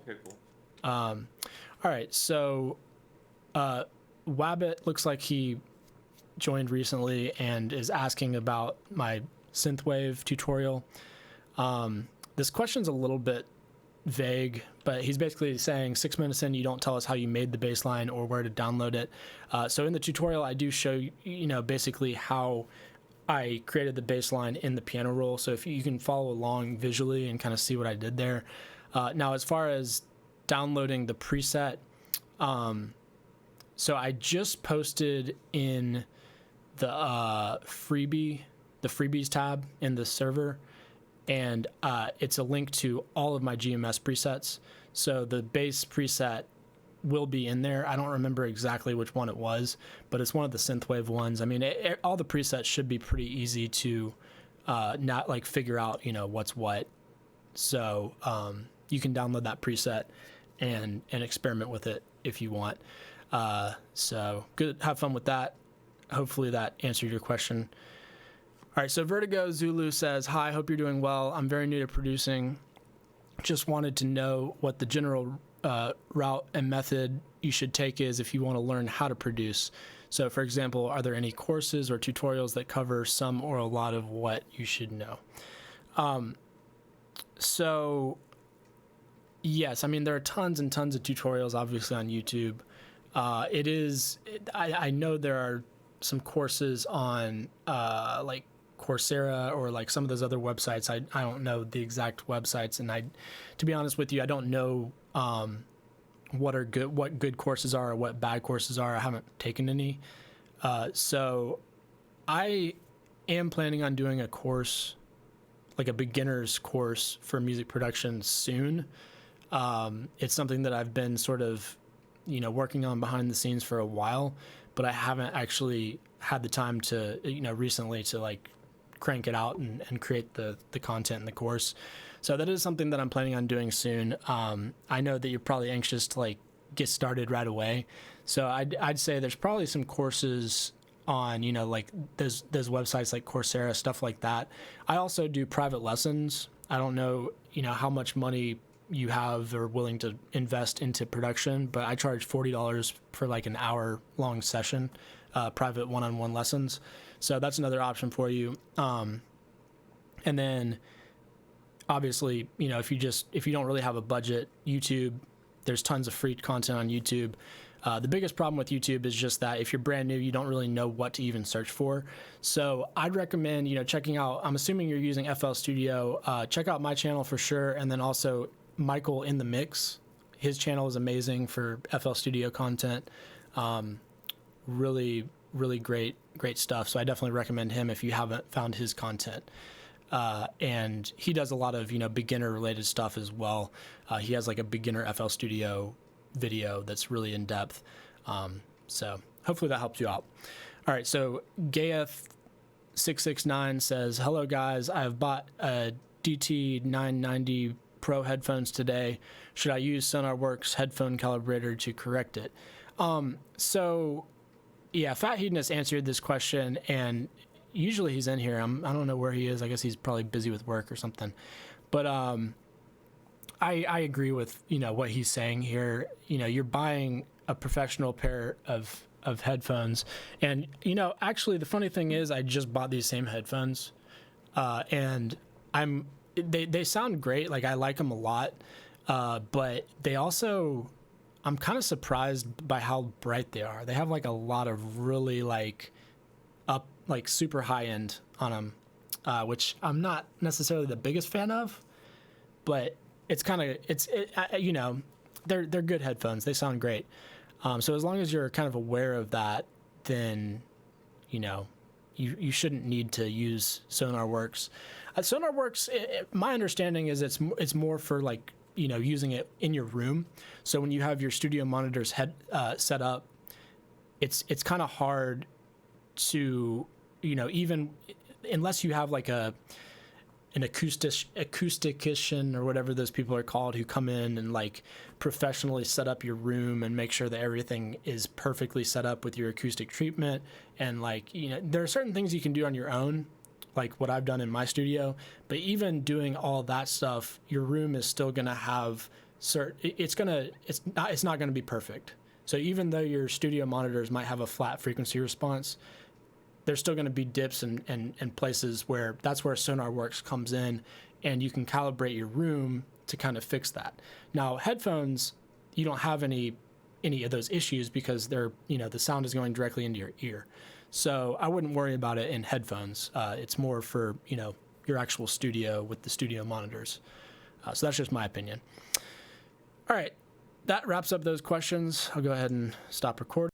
Okay, cool. All right, so Wabbit looks like he joined recently and is asking about my synthwave tutorial. This question's a little bit vague, but he's basically saying 6 minutes in, you don't tell us how you made the bass line or where to download it. So in the tutorial, I do show basically how I created the bass line in the piano roll. So if you can follow along visually and kind of see what I did there. Now, as far as downloading the preset, so I just posted in the freebies tab in the server, and it's a link to all of my GMS presets. So the bass preset will be in there. I don't remember exactly which one it was, but it's one of the synthwave ones. I mean, all the presets should be pretty easy to not like figure out, what's what. So you can download that preset and experiment with it if you want. So good, have fun with that. Hopefully that answered your question. All right, so Vertigo Zulu says, hi, hope you're doing well. I'm very new to producing. Just wanted to know what the general route and method you should take is if you want to learn how to produce. So, for example, are there any courses or tutorials that cover some or a lot of what you should know? So, yes, I mean, there are tons and tons of tutorials, obviously, on YouTube. I know there are some courses on like Coursera or like some of those other websites. I don't know the exact websites, and to be honest with you, I don't know what good courses are or what bad courses are. I haven't taken any. So I am planning on doing a course, like a beginner's course for music production soon. It's something that I've been sort of, working on behind the scenes for a while, but I haven't actually had the time to, recently to like crank it out and create the content in the course. So that is something that I'm planning on doing soon. I know that you're probably anxious to like get started right away. So I'd say there's probably some courses on, like those websites like Coursera, stuff like that. I also do private lessons. I don't know, how much money you have or willing to invest into production, but I charge $40 for like an hour long session, private one-on-one lessons. So that's another option for you. And then obviously, if you don't really have a budget, YouTube, there's tons of free content on YouTube. The biggest problem with YouTube is just that if you're brand new, you don't really know what to even search for. So I'd recommend, checking out, I'm assuming you're using FL Studio, check out my channel for sure. And then also Michael in the Mix. His channel is amazing for FL Studio content. Really, really great stuff. So I definitely recommend him if you haven't found his content. And he does a lot of, beginner related stuff as well. He has like a beginner FL Studio video that's really in depth. So hopefully that helps you out. All right. So Gayeth669 says, hello guys. I've bought a DT990 Pro headphones today. Should I use SonarWorks headphone calibrator to correct it? So yeah, Fat Hedonist answered this question, and usually he's in here. I don't know where he is. I guess he's probably busy with work or something. But I agree with what he's saying here. You're buying a professional pair of headphones, and actually the funny thing is I just bought these same headphones, and they sound great. Like I like them a lot, but they also, I'm kind of surprised by how bright they are. They have like a lot of really like super high end on them, which I'm not necessarily the biggest fan of, but it's kind of, they're good headphones. They sound great. So as long as you're kind of aware of that, then, you shouldn't need to use SonarWorks. SonarWorks, my understanding is it's more for like, using it in your room. So when you have your studio monitors set up, it's kind of hard to, even unless you have like an acoustician or whatever those people are called, who come in and like professionally set up your room and make sure that everything is perfectly set up with your acoustic treatment. And like, there are certain things you can do on your own, like what I've done in my studio, but even doing all that stuff, your room is still going to have it's not gonna be perfect. So even though your studio monitors might have a flat frequency response, there's still going to be dips and places where that's where SonarWorks comes in, and you can calibrate your room to kind of fix that. Now, headphones, you don't have any of those issues because they're, the sound is going directly into your ear. So I wouldn't worry about it in headphones. It's more for, your actual studio with the studio monitors. So that's just my opinion. All right, that wraps up those questions. I'll go ahead and stop recording.